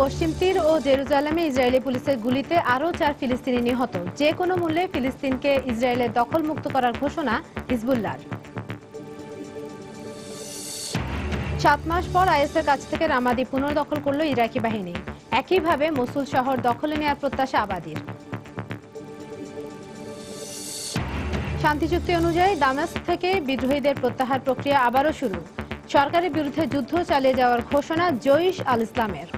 পশ্চিম তীর ও জেরুজালেমে ইসরায়েলি পুলিশের গুলিতে আরও 4 ফিলিস্তিনি নিহত। যে কোনো মূল্যে ফিলিস্তিনকে ইসরায়েলের দখলমুক্ত করার ঘোষণা হিজবুল্লাহর। 7 মাস পর আইএসের কাছ থেকে রামাদি পুনর্দখল করল ইরাকি বাহিনী। একইভাবে মসুল শহর দখলে নেওয়ার প্রত্যাশা আবাদির। শান্তি চুক্তি অনুযায়ী দামেস্ক থেকে বিদ্রোহীদের প্রত্যাহার প্রক্রিয়া আবারও শুরু। সরকারের বিরুদ্ধে যুদ্ধ চালিয়ে যাওয়ার ঘোষণা জইশ আল ইসলামের।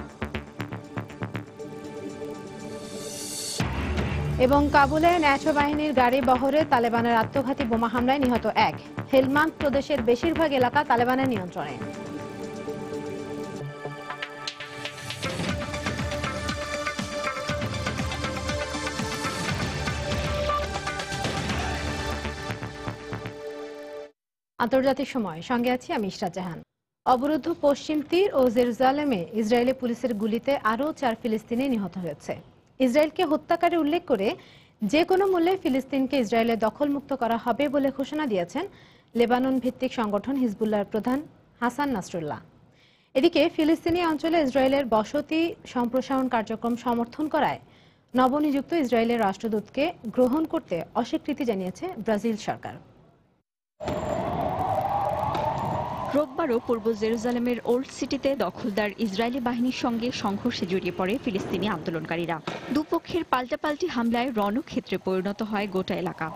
এবং কাবুলে ন্যাটো বাহিনীর গাড়ি বহরে তালেবানের আত্মঘাতী বোমা হামলায় নিহত 1। হেলমান্দ প্রদেশের বেশিরভাগ এলাকা তালেবানের নিয়ন্ত্রণে। আন্তর্জাতিক সময়, সঙ্গে আছি আমি ইশরাত জাহান। অবরুদ্ধ পশ্চিম তীর ও জেরুজালেমে ইসরায়েলি পুলিশের গুলিতে আরও 4 ফিলিস্তিনি নিহত হয়েছে। ইসরায়েলকে হত্যাকারী উল্লেখ করে যে কোনো মূল্যে ফিলিস্তিনকে ইসরায়েলের দখলমুক্ত করা হবে বলে ঘোষণা দিয়েছেন লেবানন ভিত্তিক সংগঠন হিজবুল্লাহর প্রধান হাসান নাসরুল্লাহ। এদিকে ফিলিস্তিনি অঞ্চলে ইসরায়েলের বসতি সম্প্রসারণ কার্যক্রম সমর্থন করায় নবনিযুক্ত ইসরায়েলের রাষ্ট্রদূতকে গ্রহণ করতে অস্বীকৃতি জানিয়েছে ব্রাজিল সরকার। রোববারও পূর্ব জেরুজালেমের ওল্ড সিটিতে দখলদার ইসরায়েলি বাহিনীর সঙ্গে সংঘর্ষে জড়িয়ে পড়ে ফিলিস্তিনি আন্দোলনকারীরা। দুপক্ষের পাল্টাপাল্টি হামলায় রণক্ষেত্রে পরিণত হয় গোটা এলাকা।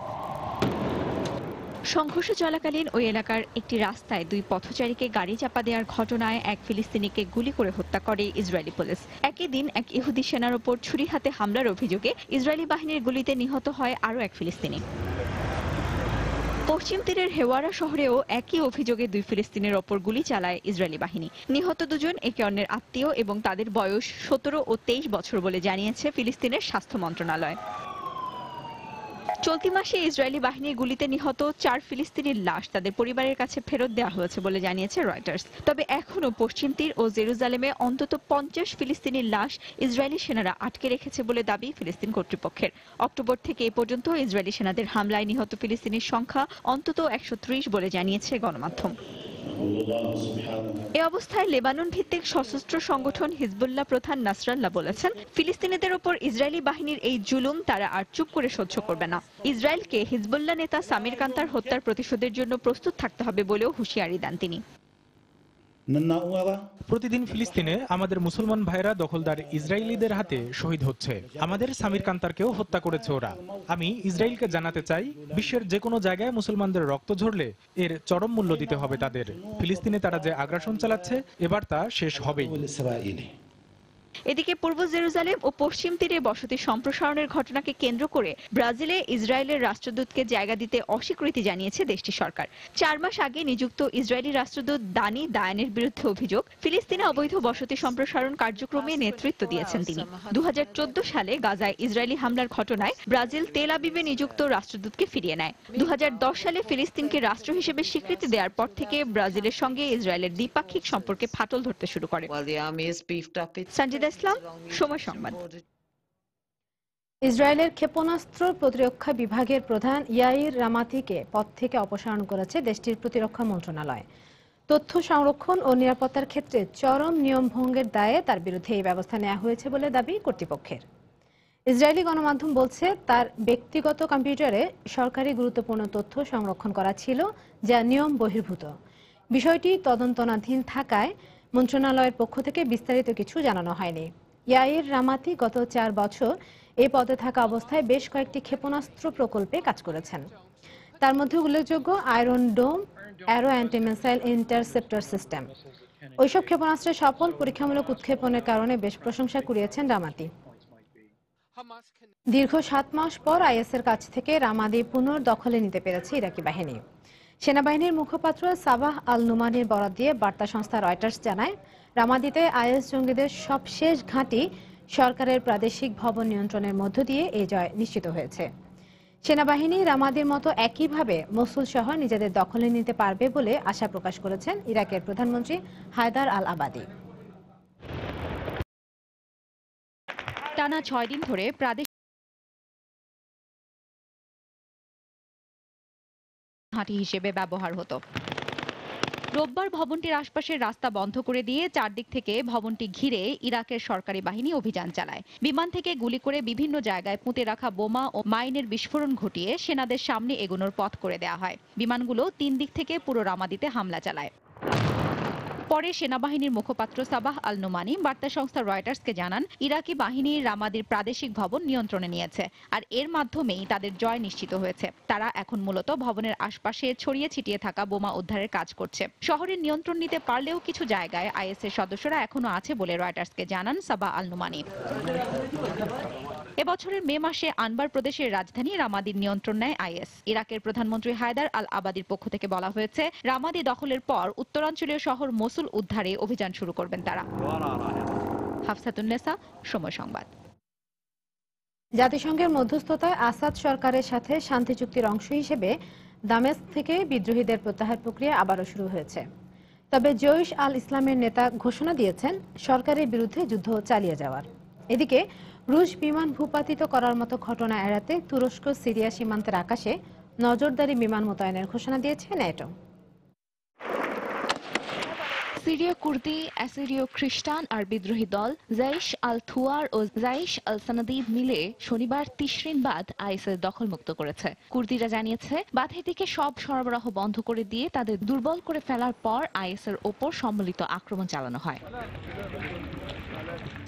সংঘর্ষ চলাকালীন ওই এলাকার একটি রাস্তায় 2 পথচারীকে গাড়ি চাপা দেওয়ার ঘটনায় এক ফিলিস্তিনিকে গুলি করে হত্যা করে ইসরায়েলি পুলিশ। একই দিন এক ইহুদি সেনার ওপর ছুরি হাতে হামলার অভিযোগে ইসরায়েলি বাহিনীর গুলিতে নিহত হয় আরও এক ফিলিস্তিনি। পশ্চিম তীরের হেওয়ারা শহরেও একই অভিযোগে 2 ফিলিস্তিনের ওপর গুলি চালায় ইসরায়েলি বাহিনী। নিহত দুজন একে অন্যের আত্মীয় এবং তাদের বয়স 17 ও 23 বছর বলে জানিয়েছে ফিলিস্তিনের স্বাস্থ্য মন্ত্রণালয়। চলতি মাসে ইসরায়েলি বাহিনীর গুলিতে নিহত 4 ফিলিস্তিনির লাশ তাদের পরিবারের কাছে ফেরত দেওয়া হয়েছে বলে জানিয়েছে রয়টার্স। তবে এখনও পশ্চিম তীর ও জেরুজালেমে অন্তত 50 ফিলিস্তিনির লাশ ইসরায়েলি সেনারা আটকে রেখেছে বলে দাবি ফিলিস্তিন কর্তৃপক্ষের। অক্টোবর থেকে এ পর্যন্ত ইসরায়েলি সেনাদের হামলায় নিহত ফিলিস্তিনির সংখ্যা অন্তত 130 বলে জানিয়েছে গণমাধ্যম। এ অবস্থায় লেবানন ভিত্তিক সশস্ত্র সংগঠন হিজবুল্লাহ প্রধান নাসরাল্লাহ বলেছেন, ফিলিস্তিনিদের ওপর ইসরায়েলি বাহিনীর এই জুলুম তারা আর চুপ করে সহ্য করবে না। ইসরায়েলকে হিজবুল্লাহ নেতা সামির কান্তার হত্যার প্রতিশোধের জন্য প্রস্তুত থাকতে হবে বলেও হুঁশিয়ারি দেন তিনি। প্রতিদিন ফিলিস্তিনে আমাদের মুসলমান ভাইরা দখলদার ইসরায়েলিদের হাতে শহীদ হচ্ছে। আমাদের সামির কান্তারকেও হত্যা করেছে ওরা। আমি ইসরায়েলকে জানাতে চাই, বিশ্বের যে কোনো জায়গায় মুসলমানদের রক্ত ঝরলে এর চরম মূল্য দিতে হবে তাদের। ফিলিস্তিনে তারা যে আগ্রাসন চালাচ্ছে এবার তা শেষ হবেই। এদিকে পূর্ব জেরুজালেম ও পশ্চিম তীরে বসতি সম্প্রসারণের ঘটনাকে কেন্দ্র করে ব্রাজিলে ইসরায়েলের রাষ্ট্রদূতকে জায়গা দিতে অস্বীকৃতি জানিয়েছে দেশটির সরকার। 4 মাস আগে নিযুক্ত ইসরায়েলি রাষ্ট্রদূত দানি দায়ানের বিরুদ্ধে অভিযোগ, ফিলিস্তিনে অবৈধ বসতি সম্প্রসারণ কার্যক্রমে নেতৃত্ব দিয়েছেন তিনি। 2014 সালে গাজায় ইসরায়েলি হামলার ঘটনায় ব্রাজিল তেল আবিবে নিযুক্ত রাষ্ট্রদূতকে ফিরিয়ে নেয়। 2010 সালে ফিলিস্তিনকে রাষ্ট্র হিসেবে স্বীকৃতি দেওয়ার পর থেকে ব্রাজিলের সঙ্গে ইসরায়েলের দ্বিপাক্ষিক সম্পর্কে ফাটল ধরতে শুরু করে। ইসলাম, সময় সংবাদ। ইসরায়েলের ক্ষেপণাস্ত্র প্রতিরক্ষা বিভাগের প্রধান ইয়াইর রামাতিকে পদ থেকে অপসারণ করেছে দেশটির প্রতিরক্ষা মন্ত্রণালয়। তথ্য সংরক্ষণ ও নিরাপত্তার ক্ষেত্রে চরম নিয়ম ভঙ্গের দায়ে তার বিরুদ্ধে এই ব্যবস্থা নেওয়া হয়েছে বলে দাবি কর্তৃপক্ষের। ইসরায়েলি গণমাধ্যম বলছে, তার ব্যক্তিগত কম্পিউটারে সরকারি গুরুত্বপূর্ণ তথ্য সংরক্ষণ করা ছিল, যা নিয়ম বহির্ভূত। বিষয়টি তদন্তনাধীন থাকায় মন্ত্রণালয়ের পক্ষ থেকে বিস্তারিত কিছু জানানো হয়নি। ইয়াইর রামাতি গত 4 বছর এই পদে থাকা অবস্থায় বেশ কয়েকটি ক্ষেপণাস্ত্র প্রকল্পে কাজ করেছেন। তার মধ্যে উল্লেখযোগ্য iron dome, arrow anti missile interceptor system. ওইসব ক্ষেপণাস্ত্রের সফল পরীক্ষামূলক উৎক্ষেপণের কারণে বেশ প্রশংসা কুড়িয়েছেন রামাতি। দীর্ঘ 7 মাস পর আইএসের কাছ থেকে রামাদি পুনর্দখলে নিতে পেরেছে ইরাকি বাহিনী। সেনাবাহিনীর মুখপাত্র সাবাহ আল নুমানির বরাত দিয়ে বার্তা সংস্থা রয়টার্স জানায়, রামাদিতে আইএস জঙ্গিদের সবশেষ ঘাঁটি সরকারের প্রাদেশিক ভবন নিয়ন্ত্রণের মধ্য দিয়ে এই জয় নিশ্চিত হয়েছে। সেনাবাহিনী রামাদির মতো একইভাবে মসুল শহর নিজেদের দখলে নিতে পারবে বলে আশা প্রকাশ করেছেন ইরাকের প্রধানমন্ত্রী হায়দার আল আবাদি। টানা 6 দিন ধরে প্রাদেশিক ঘাঁটি হিসেবে ব্যবহার হতো। রোববার ভবনটির আশপাশের রাস্তা বন্ধ করে দিয়ে চারদিক থেকে ভবনটি ঘিরে ইরাকের সরকারি বাহিনী অভিযান চালায়। বিমান থেকে গুলি করে বিভিন্ন জায়গায় পুঁতে রাখা বোমা ও মাইনের বিস্ফোরণ ঘটিয়ে সেনাদের সামনে এগোনোর পথ করে দেওয়া হয়। বিমানগুলো 3 দিক থেকে পুরো রামাদিতে হামলা চালায়। পরে সেনাবাহিনীর মুখপাত্র সাবাহ আল নোমানি বার্তা সংস্থা রয়টার্সকে জানান, ইরাকি বাহিনী রামাদির প্রাদেশিক ভবন নিয়ন্ত্রণে নিয়েছে, আর এর মাধ্যমেই তাদের জয় নিশ্চিত হয়েছে। তারা এখন মূলত ভবনের আশপাশে ছড়িয়ে ছিটিয়ে থাকা বোমা উদ্ধারের কাজ করছে। শহরের নিয়ন্ত্রণ নিতে পারলেও কিছু জায়গায় আইএসের সদস্যরা এখনো আছে বলে রয়টার্সকে জানান সাবাহ আল নোমানি। এবছরের মে মাসে আনবার প্রদেশের রাজধানী রামাদির নিয়ন্ত্রণ নেয় আইএস। ইরাকের প্রধানমন্ত্রী হায়দার আল আবাদির পক্ষ থেকে বলা হয়েছে, রামাদি দখলের পর উত্তরাঞ্চলীয় শহর মসুল উদ্ধারে অভিযান শুরু করবেন তারা। হাফসাতুন্নেসা, সময় সংবাদ। জাতিসংঘের মধ্যস্থতায় আসাদ সরকারের সাথে শান্তি চুক্তির অংশ হিসেবে দামেস্ক থেকে বিদ্রোহীদের প্রত্যাহার প্রক্রিয়া আবারও শুরু হয়েছে। তবে জৈশ আল ইসলামের নেতা ঘোষণা দিয়েছেন সরকারের বিরুদ্ধে যুদ্ধ চালিয়ে যাওয়ার। এদিকে রুশ বিমান ভূপাতিত করার মতো ঘটনা এড়াতে তুরস্ক সিরিয়া সীমান্তের আকাশে নজরদারি বিমান মোতায়েনের ঘোষণা দিয়েছে ন্যাটো। সিরীয় কুর্দি, অ্যাসিরীয় খ্রিস্টান আর বিদ্রোহী দল জাইশ আল থুয়ার ও জাইশ আল সানাদিদ মিলে শনিবার তিশরিন বাঁধ আইএসের দখলমুক্ত করেছে। কুর্দিরা জানিয়েছে, বাঁধের দিকে সব সরবরাহ বন্ধ করে দিয়ে তাদের দুর্বল করে ফেলার পর আইএসের ওপর সম্মিলিত আক্রমণ চালানো হয়।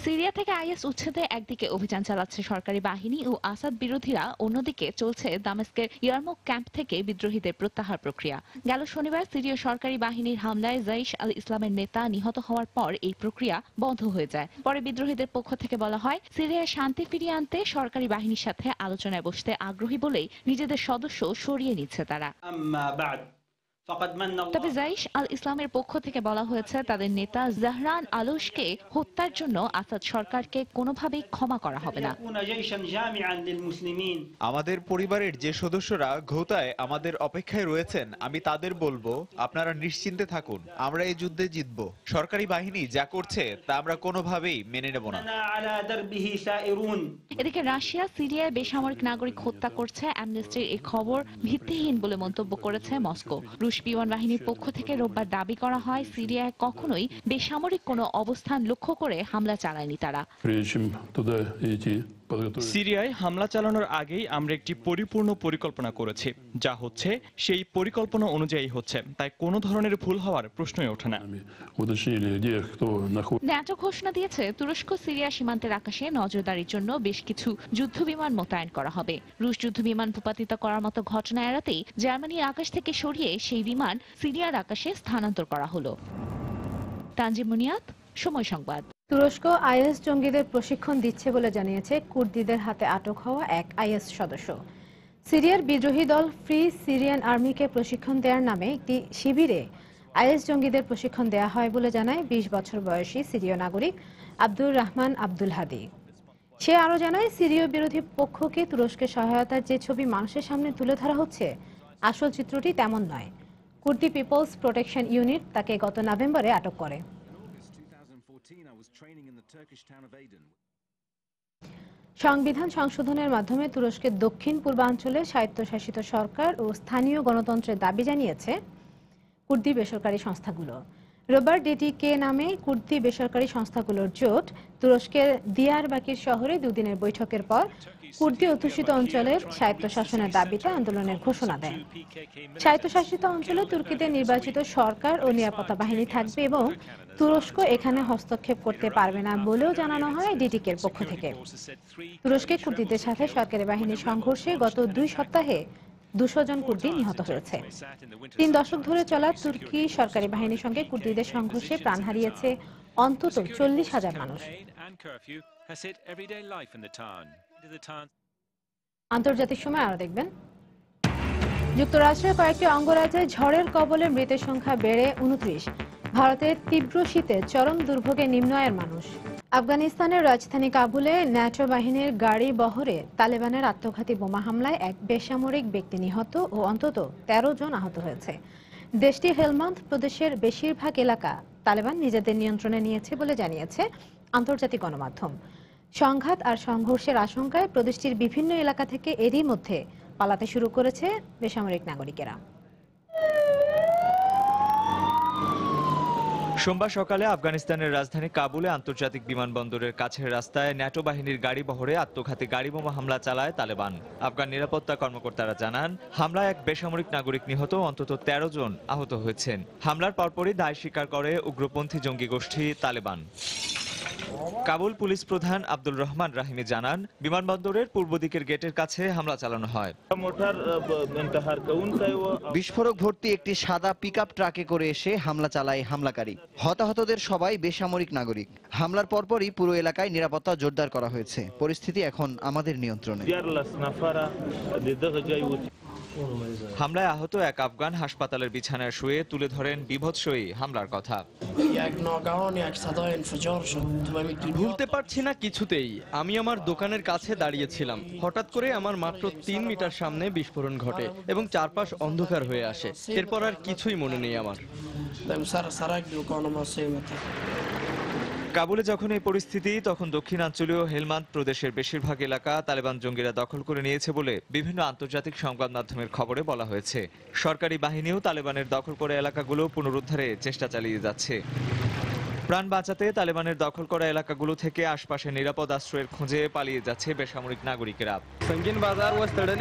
সিরিয়া থেকে আইএস উচ্ছেদে একদিকে অভিযান চালাচ্ছে সরকারি বাহিনী ও আসাদ বিরোধীরা, অন্যদিকে চলছে দামেস্কের ইয়ারমুক ক্যাম্প থেকে বিদ্রোহীদের প্রত্যাহার প্রক্রিয়া। গেল শনিবার সিরীয় সরকারি বাহিনীর হামলায় জাইশ আল ইসলামের নেতা নিহত হওয়ার পর এই প্রক্রিয়া বন্ধ হয়ে যায়। পরে বিদ্রোহীদের পক্ষ থেকে বলা হয়, সিরিয়ায় শান্তি ফিরিয়ে আনতে সরকারি বাহিনীর সাথে আলোচনায় বসতে আগ্রহী বলেই নিজেদের সদস্য সরিয়ে নিচ্ছে তারা। তবে জাইশ আল ইসলামের পক্ষ থেকে বলা হয়েছে, তাদের নেতা জাহরান আলোশকে হত্যার জন্য আসাদ সরকারকে কোনোভাবেই ক্ষমা করা হবে না। আমাদের পরিবারের যে সদস্যরা ঘোতায় আমাদের অপেক্ষায় রয়েছেন, আমি তাদের বলবো, আপনারা নিশ্চিন্তে থাকুন, আমরা এই যুদ্ধে জিতব। সরকারি বাহিনী যা করছে তা আমরা কোনোভাবেই মেনে নেব না। এদিকে রাশিয়া সিরিয়ায় বেসামরিক নাগরিক হত্যা করছে, অ্যামনেস্টির এই খবর ভিত্তিহীন বলে মন্তব্য করেছে মস্কো। রুশ বিমান বাহিনীর পক্ষ থেকে রোববার দাবি করা হয়, সিরিয়ায় কখনোই বেসামরিক কোনো অবস্থান লক্ষ্য করে হামলা চালায়নি তারা। সিরিয়ায় হামলা চালানোর আগেই আমরা একটি পরিপূর্ণ পরিকল্পনা করেছি, যা হচ্ছে সেই পরিকল্পনা অনুযায়ী হচ্ছে, তাই কোনো ধরনের ভুল হওয়ার প্রশ্নই ওঠে না। ন্যাটো ঘোষণা দিয়েছে, তুরস্ক সিরিয়া সীমান্তের আকাশে নজরদারির জন্য বেশ কিছু যুদ্ধবিমান মোতায়েন করা হবে। রুশ যুদ্ধবিমান ভূপাতিত করার মতো ঘটনা এড়াতেই জার্মানির আকাশ থেকে সরিয়ে সেই বিমান সিরিয়ার আকাশে স্থানান্তর করা হলো। তানজিম মুনিয়াত, সময় সংবাদ। তুরস্ক আইএস জঙ্গিদের প্রশিক্ষণ দিচ্ছে বলে জানিয়েছে কুর্দিদের হাতে আটক হওয়া এক আইএস সদস্য। সিরিয়ার বিদ্রোহী দল ফ্রি সিরিয়ান আর্মিকে প্রশিক্ষণ দেওয়ার নামে একটি শিবিরে আইএস জঙ্গিদের প্রশিক্ষণ দেওয়া হয় বলে জানায় 20 বছর বয়সী সিরীয় নাগরিক আব্দুর রহমান আব্দুল হাদি। সে আরও জানায়, সিরীয় বিরোধী পক্ষকে তুরস্কের সহায়তার যে ছবি মানুষের সামনে তুলে ধরা হচ্ছে, আসল চিত্রটি তেমন নয়। কুর্দি পিপলস প্রোটেকশন ইউনিট তাকে গত নভেম্বরে আটক করে। সংবিধান সংশোধনের মাধ্যমে তুরস্কের দক্ষিণ পূর্বাঞ্চলে স্বায়ত্তশাসিত সরকার ও স্থানীয় গণতন্ত্রের দাবি জানিয়েছে কুর্দি বেসরকারি সংস্থাগুলো। রোববার ডিটিকে নামে কুর্দি বেসরকারি সংস্থাগুলোর জোট তুরস্কের দিয়ারবাকির শহরে দুদিনের বৈঠকের পর কুর্দি অধ্যুষিত অঞ্চলের স্বায়ত্তশাসনের দাবিতে আন্দোলনের ঘোষণা দেয়। স্বায়ত্তশাসিত অঞ্চলে তুর্কিদের নির্বাচিত সরকার ও নিরাপত্তা বাহিনী থাকবে এবং তুরস্ক এখানে হস্তক্ষেপ করতে পারবে না বলেও জানানো হয় ডিটিকের পক্ষ থেকে। তুরস্কে কুর্দিদের সাথে সরকারি বাহিনীর সংঘর্ষে গত 2 সপ্তাহে 200 জন কুর্দি নিহত হয়েছে। 3 দশক ধরে চলা তুর্কি সরকারি বাহিনীর সঙ্গে কুর্দিদের সংঘর্ষে প্রাণ হারিয়েছে অন্তত 40,000 মানুষ। আন্তর্জাতিক সময় আরো দেখবেন, যুক্তরাষ্ট্রের কয়েকটি অঙ্গরাজ্যে ঝড়ের কবলে মৃতের সংখ্যা বেড়ে 29। ভারতের তীব্র শীতে চরম দুর্ভোগে নিম্ন আয়ের মানুষ। আফগানিস্তানের রাজধানী কাবুলে ন্যাটো বাহিনীর গাড়ি বহরে তালেবানের আত্মঘাতী বোমা হামলায় এক বেসামরিক ব্যক্তি নিহত ও অন্তত 13 জন আহত হয়েছে। দেশটির হেলমান্দ প্রদেশের বেশিরভাগ এলাকা তালেবান নিজেদের নিয়ন্ত্রণে নিয়েছে বলে জানিয়েছে আন্তর্জাতিক গণমাধ্যম। সংঘাত আর সংঘর্ষের আশঙ্কায় প্রদেশটির বিভিন্ন এলাকা থেকে এরই মধ্যে পালাতে শুরু করেছে বেসামরিক নাগরিকেরা। সোমবার সকালে আফগানিস্তানের রাজধানী কাবুলে আন্তর্জাতিক বিমানবন্দরের কাছের রাস্তায় ন্যাটো বাহিনীর গাড়ি বহরে আত্মঘাতী গাড়ি বোমা হামলা চালায় তালেবান। আফগান নিরাপত্তা কর্মকর্তারা জানান, হামলায় এক বেসামরিক নাগরিক নিহত, অন্তত 13 জন আহত হয়েছেন। হামলার পরপরই দায় স্বীকার করে উগ্রপন্থী জঙ্গি গোষ্ঠী তালেবান। কাবুল পুলিশ প্রধান আব্দুল রহমান রাহিমি জানান, বিমানবন্দরের পূর্ব দিকের গেটের কাছে হামলা চালানো হয়। বিস্ফোরক ভর্তি একটি সাদা পিকআপ ট্রাকে করে এসে হামলা চালায় হামলাকারী। হতাহতদের সবাই বেসামরিক নাগরিক। হামলার পরপরই পুরো এলাকায় নিরাপত্তা জোরদার করা হয়েছে। পরিস্থিতি এখন আমাদের নিয়ন্ত্রণে। হামলায় আহত এক আফগান হাসপাতালের বিছানায় শুয়ে তুলে ধরেন বিভৎসই হামলার কথা। ভুলতে পারছি না কিছুতেই। আমি আমার দোকানের কাছে দাঁড়িয়েছিলাম, হঠাৎ করে আমার মাত্র 3 মিটার সামনে বিস্ফোরণ ঘটে এবং চারপাশ অন্ধকার হয়ে আসে। এরপর আর কিছুই মনে নেই আমার। কাবুলে যখন এই পরিস্থিতি, তখন দক্ষিণাঞ্চলীয় হেলমান্দ প্রদেশের বেশিরভাগ এলাকা তালেবান জঙ্গিরা দখল করে নিয়েছে বলে বিভিন্ন আন্তর্জাতিক সংবাদ মাধ্যমের খবরে বলা হয়েছে। সরকারি বাহিনীও তালেবানের দখল করা এলাকাগুলো পুনরুদ্ধারে চেষ্টা চালিয়ে যাচ্ছে। প্রাণ বাঁচাতে তালেবানের দখল করা এলাকাগুলো থেকে আশপাশে নিরাপদ আশ্রয়ের খোঁজে পালিয়ে যাচ্ছে বেসামরিক নাগরিকেরা।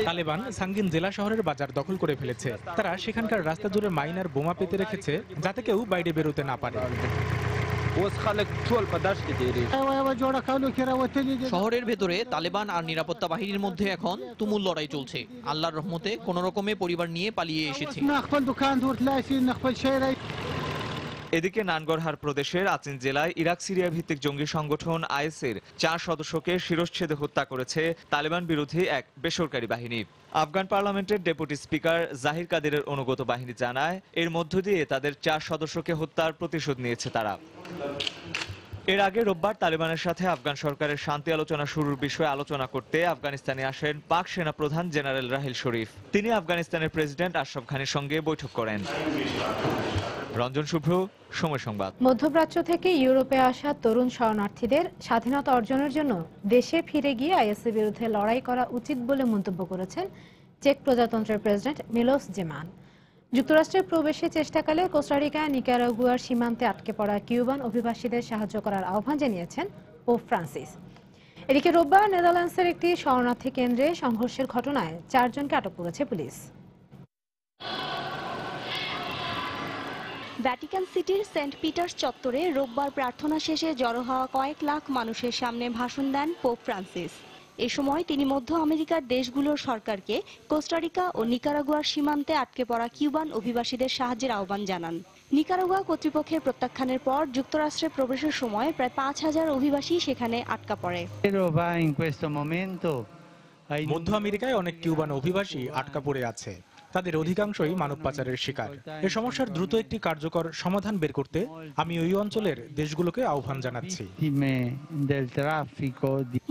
তালেবান সাঙ্গিন জেলা শহরের বাজার দখল করে ফেলেছে। তারা সেখানকার রাস্তা জুড়ে মাইনার বোমা পেতে রেখেছে, যাতে কেউ বাইরে বেরোতে না পারে। শহরের ভেতরে তালেবান আর নিরাপত্তা বাহিনীর মধ্যে এখন তুমুল লড়াই চলছে। আল্লাহর রহমতে কোন রকমে পরিবার নিয়ে পালিয়ে এসেছে। এদিকে নানগরহার প্রদেশের আচিন জেলায় ইরাক সিরিয়া ভিত্তিক জঙ্গি সংগঠন আইএসের 4 সদস্যকে শিরশ্ছেদে হত্যা করেছে তালেবান বিরোধী এক বেসরকারি বাহিনী। আফগান পার্লামেন্টের ডেপুটি স্পিকার জাহির কাদিরের অনুগত বাহিনী জানায়, এর মধ্য দিয়ে তাদের 4 সদস্যকে হত্যার প্রতিশোধ নিয়েছে তারা। এর আগে রোববার তালেবানের সাথে আফগান সরকারের শান্তি আলোচনা শুরুর বিষয়ে আলোচনা করতে আফগানিস্তানে আসেন পাক সেনা প্রধান জেনারেল রাহিল শরীফ। তিনি আফগানিস্তানের প্রেসিডেন্ট আশরাফ ঘানির সঙ্গে বৈঠক করেন। রঞ্জন শুভ্র, সময় সংবাদ। মধ্যপ্রাচ্য থেকে ইউরোপে আসা তরুণ শরণার্থীদের স্বাধীনতা অর্জনের জন্য দেশে ফিরে গিয়ে আইএসের বিরুদ্ধে লড়াই করা উচিত বলে মন্তব্য করেছেন চেক প্রজাতন্ত্রের প্রেসিডেন্ট মিলোস জেমান। যুক্তরাষ্ট্রের প্রবেশের চেষ্টাকালে কোস্টারিকা নিকারাগুয়ার সীমান্তে আটকে পড়া কিউবান অভিবাসীদের সাহায্য করার আহ্বান জানিয়েছেন পোপ ফ্রান্সিস। এদিকে রোববার নেদারল্যান্ডসের একটি শরণার্থী কেন্দ্রে সংঘর্ষের ঘটনায় 4 জনকে আটক করেছে পুলিশ। ভ্যাটিকান সিটির সেন্ট পিটার্স চত্বরে রোববার প্রার্থনা শেষে জড়ো হওয়া কয়েক লাখ মানুষের সামনে ভাষণ দেন পোপ ফ্রান্সিস। এ সময় তিনি মধ্য আমেরিকার দেশগুলোর সরকারকে কোস্টারিকা ও নিকারাগুয়ার সীমান্তে আটকে পড়া কিউবান অভিবাসীদের সাহায্যের আহ্বান জানান। নিকারাগুয়া কর্তৃপক্ষের প্রত্যাখ্যানের পর যুক্তরাষ্ট্রে প্রবেশের সময় প্রায় 5000 অভিবাসী সেখানে আটকা পড়ে। মধ্য আমেরিকায় অনেক কিউবান অভিবাসী আটকা পড়ে আছে। তাদের অধিকাংশই মানব পাচারের শিকার। এ সমস্যার দ্রুত একটি কার্যকর সমাধান বের করতে আমি ওই অঞ্চলের দেশগুলোকে আহ্বান জানাচ্ছি।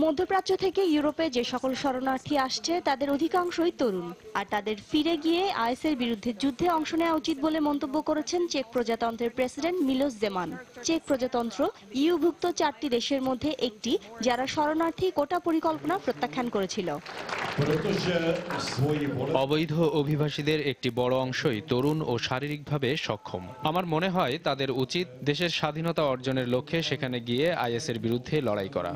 মধ্যপ্রাচ্য থেকে ইউরোপে যে সকল শরণার্থী আসছে তাদের অধিকাংশই তরুণ, আর তাদের ফিরে গিয়ে আইএসের বিরুদ্ধে যুদ্ধে অংশ নেওয়া উচিত বলে মন্তব্য করেছেন চেক প্রজাতন্ত্রের প্রেসিডেন্ট মিলোস জেমান। চেক প্রজাতন্ত্র ইউভুক্ত 4টি দেশের মধ্যে একটি যারা শরণার্থী কোটা পরিকল্পনা প্রত্যাখ্যান করেছিল। অবৈধ অভিবাসীদের একটি বড় অংশই তরুণ ও শারীরিকভাবে সক্ষম। আমার মনে হয় তাদের উচিত দেশের স্বাধীনতা অর্জনের লক্ষ্যে সেখানে গিয়ে আইএসের বিরুদ্ধে লড়াই করা।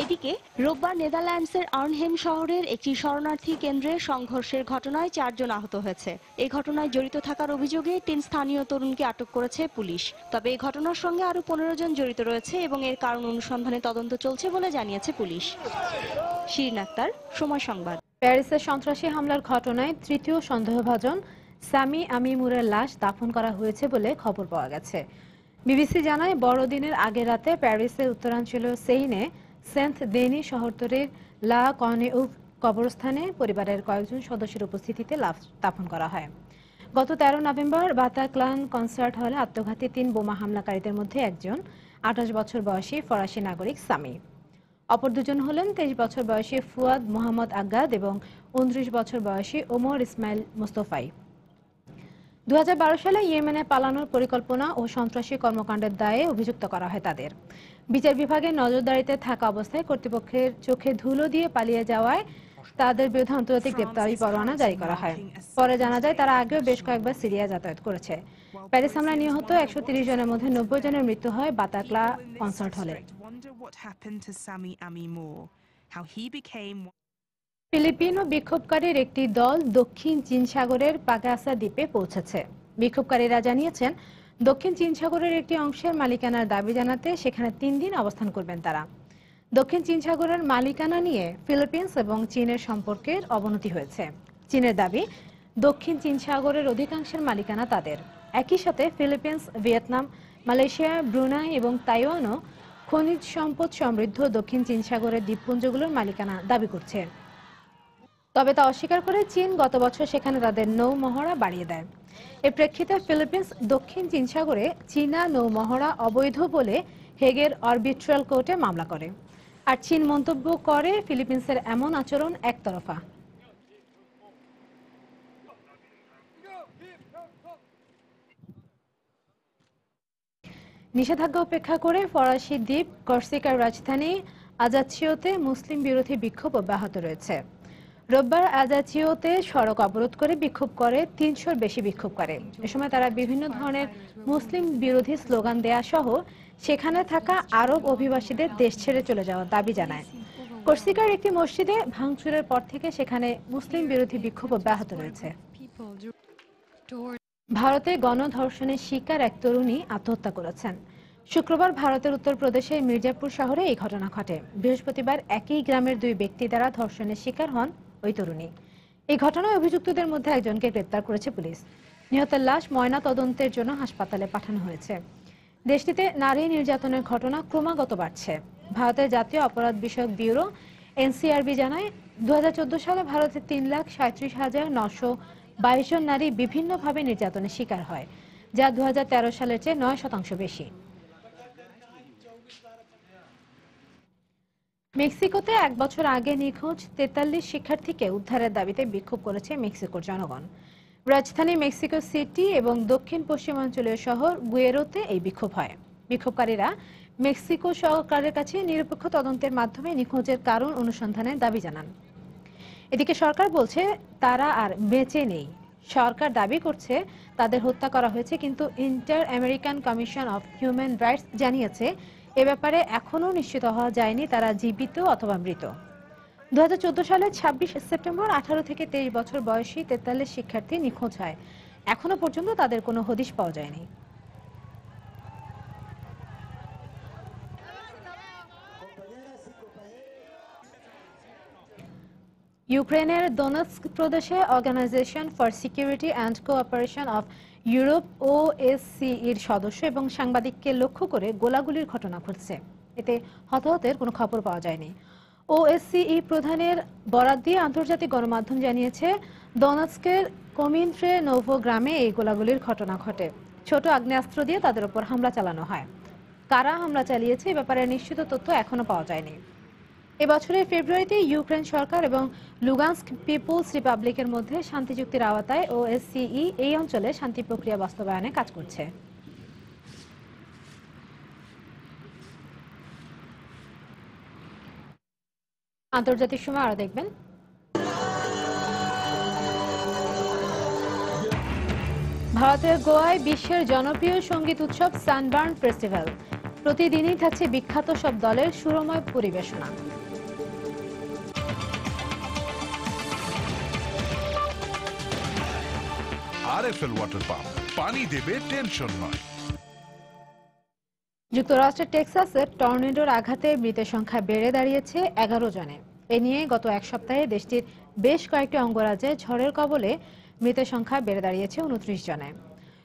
এদিকে রোববার নেদারল্যান্ডসের আর্নহেম শহরের একটি শরণার্থী কেন্দ্রে সংঘর্ষের ঘটনায় 4 জন আহত হয়েছে। এই ঘটনায় জড়িত থাকার অভিযোগে 3 স্থানীয় তরুণকে আটক করেছে পুলিশ। তবে এই ঘটনার সঙ্গে আরো 15 জন জড়িত রয়েছে এবং এর কারণ অনুসন্ধানে তদন্ত চলছে বলে জানিয়েছে পুলিশ। শিরিন আক্তার, সময় সংবাদ। প্যারিসের সন্ত্রাসী হামলার ঘটনায় 3য় সন্দেহভাজন সামি আমিমুরের লাশ দাফন করা হয়েছে বলে খবর পাওয়া গেছে। বিবিসি জানায়, বড়দিনের আগের রাতে প্যারিসের উত্তরাঞ্চলীয় সেইনে সেন্ট দেনি শহরতলির লা কর্নেউভ কবরস্থানে পরিবারের কয়েকজন সদস্যের উপস্থিতিতে লাশ দাফন করা হয়। গত 13 নভেম্বর বাতাক্লান কনসার্ট হলে আত্মঘাতী 3 বোমা হামলাকারীদের মধ্যে একজন 28 বছর বয়সী ফরাসি নাগরিক সামি। অপর 2 জন হলেন 23 বছর বয়সী ফুয়াদ মোহাম্মদ আগাদ এবং 29 বছর বয়সী ওমর ইসমাইল মোস্তফাই। 2012 সালে ইয়েমেনে পালানোর পরিকল্পনা ও সন্ত্রাসী কর্মকাণ্ডের দায়ে অভিযুক্ত করা হয় তাদের। বিচার বিভাগের নজরদারিতে থাকা অবস্থায় কর্তৃপক্ষের চোখে ধুলো দিয়ে পালিয়ে যাওয়ায় তাদের বিরুদ্ধে আন্তর্জাতিক গ্রেপ্তারি পরোয়ানা জারি করা হয়। পরে জানা যায় তারা আগেও বেশ কয়েকবার সিরিয়া যাতায়াত করেছে। প্যারিস হামলায় নিহত 130 জনের মধ্যে 90 জনের মৃত্যু হয় বাতাক্লা কনসার্ট হলে। ফিলিপিনো বিক্ষোভকারীর একটি দল দক্ষিণ চীন সাগরের পাগাসা দ্বীপে পৌঁছেছে। বিক্ষোভকারীরা জানিয়েছেন দক্ষিণ চীন সাগরের একটি অংশের মালিকানার দাবি জানাতে সেখানে 3 দিন অবস্থান করবেন তারা। দক্ষিণ চীন সাগরের মালিকানা নিয়ে ফিলিপিন্স এবং চীনের সম্পর্কের অবনতি হয়েছে। চীনের দাবি দক্ষিণ চীন সাগরের অধিকাংশের মালিকানা তাদের। একই সাথে ফিলিপিন্স, ভিয়েতনাম, মালয়েশিয়া, ব্রুনাই এবং তাইওয়ানও খনিজ সম্পদ সমৃদ্ধ দক্ষিণ চীন সাগরের দ্বীপপুঞ্জগুলোর মালিকানা দাবি করছে। তবে তা অস্বীকার করে চীন গত বছর সেখানে তাদের নৌ মহড়া বাড়িয়ে দেয়। এর প্রেক্ষিতে ফিলিপিন্স দক্ষিণ চীন সাগরে চীনা নৌ মহড়া অবৈধ বলে হেগের আরবিট্রাল কোর্টে মামলা করে। আর চীন মন্তব্য করে ফিলিপিন্সের এমন আচরণ একতরফা। নিষেধাজ্ঞা উপেক্ষা করে ফরাসি দ্বীপ কর্সিকার রাজধানী আজাচিওতে মুসলিম বিরোধী বিক্ষোভ অব্যাহত রয়েছে। রোববার আজাচিওতে সড়ক অবরোধ করে বিক্ষোভ করে 300-র বেশি বিক্ষোভকারী। এ সময় তারা বিভিন্ন ধরনের মুসলিম বিরোধী স্লোগান দেয়া সহ সেখানে থাকা আরব অভিবাসীদের দেশ ছেড়ে চলে যাওয়ার দাবি জানায়। কর্সিকার একটি মসজিদে ভাঙচুরের পর থেকে সেখানে মুসলিম বিরোধী বিক্ষোভ অব্যাহত রয়েছে। ভারতে গণধর্ষণের শিকার এক তরুণী আত্মহত্যা করেছেন। শুক্রবার ভারতের উত্তরপ্রদেশের মির্জাপুর শহরে এই ঘটনা ঘটে। বৃহস্পতিবার একই গ্রামের 2 ব্যক্তি দ্বারা ধর্ষণের শিকার হন ওই তরুণী। এই ঘটনায় অভিযুক্তদের মধ্যে একজনকে গ্রেপ্তার করেছে পুলিশ। নিহতের লাশ ময়না তদন্তের জন্য হাসপাতালে পাঠানো হয়েছে। দেশটিতে নারী নির্যাতনের ঘটনা ক্রমাগত বাড়ছে। ভারতের জাতীয় অপরাধ বিষয়ক ব্যুরো এনসিআরবি জানায় 2014 সালে ভারতে 3,37,922 জন নারী বিভিন্নভাবে নির্যাতনের শিকার হয়, যা 2013 সালের চেয়ে 9% বেশি। মেক্সিকোতে 1 বছর আগে নিখোঁজ 43 শিক্ষার্থীকে উদ্ধারের দাবিতে বিক্ষোভ করেছে মেক্সিকোর জনগণ। রাজধানী মেক্সিকো সিটি এবং দক্ষিণ পশ্চিমাঞ্চলীয় শহর গুয়েরোতে এই বিক্ষোভ হয়। বিক্ষোভকারীরা মেক্সিকো সরকারের কাছে নিরপেক্ষ তদন্তের মাধ্যমে নিখোঁজের কারণ অনুসন্ধানের দাবি জানান। এদিকে সরকার বলছে তারা আর বেঁচে নেই। সরকার দাবি করছে তাদের হত্যা করা হয়েছে, কিন্তু inter American commission of human rights জানিয়েছে এ ব্যাপারে এখনও নিশ্চিত হওয়া যায়নি তারা জীবিত অথবা মৃত। 2014 সালের 26 সেপ্টেম্বর 18 থেকে 23 বছর বয়সী 43 শিক্ষার্থী নিখোঁজ হয়। এখনো পর্যন্ত তাদের কোনো হদিশ পাওয়া যায়নি। ইউক্রেনের দোনেৎস্ক প্রদেশে organisation for security and cooperation of Europe OSCE-র সদস্য এবং সাংবাদিককে লক্ষ্য করে গোলাগুলির ঘটনা ঘটছে। এতে হতাহতের কোনো খবর পাওয়া যায়নি। OSCE প্রধানের বরাত দিয়ে আন্তর্জাতিক গণমাধ্যম জানিয়েছে দোনেৎস্কের কোমিন্ট্রে নোভো গ্রামে এই গোলাগুলির ঘটনা ঘটে। ছোট আগ্নেয়াস্ত্র দিয়ে তাদের উপর হামলা চালানো হয়। কারা হামলা চালিয়েছে এ ব্যাপারে নিশ্চিত তথ্য এখনো পাওয়া যায়নি। এবছরের ফেব্রুয়ারিতে ইউক্রেন সরকার এবং লুগান্স্ক পিপলস রিপাবলিকের মধ্যে শান্তি চুক্তির আওতায় OSCE এই অঞ্চলে শান্তি প্রক্রিয়া বাস্তবায়নে কাজ করছে। আন্তর্জাতিক সময় আরো দেখবেন। ভারতের গোয়ায় বিশ্বের জনপ্রিয় সঙ্গীত উৎসব সানবার্ন ফেস্টিভ্যাল। প্রতিদিনই থাকছে বিখ্যাত সব দলের সুরময় পরিবেশনা। আরএফএল ওয়াটার পাম্প, পানি দেবে টেনশন নয়। যুক্তরাষ্ট্রের টেক্সাসে টর্নেডোর আঘাতে মৃতের সংখ্যা বেড়ে দাঁড়িয়েছে 11 জনে। এ নিয়ে গত 1 সপ্তাহে দেশটির বেশ কয়েকটি অঙ্গরাজ্যে ঝড়ের কবলে মৃতের সংখ্যা বেড়ে দাঁড়িয়েছে 29 জনে।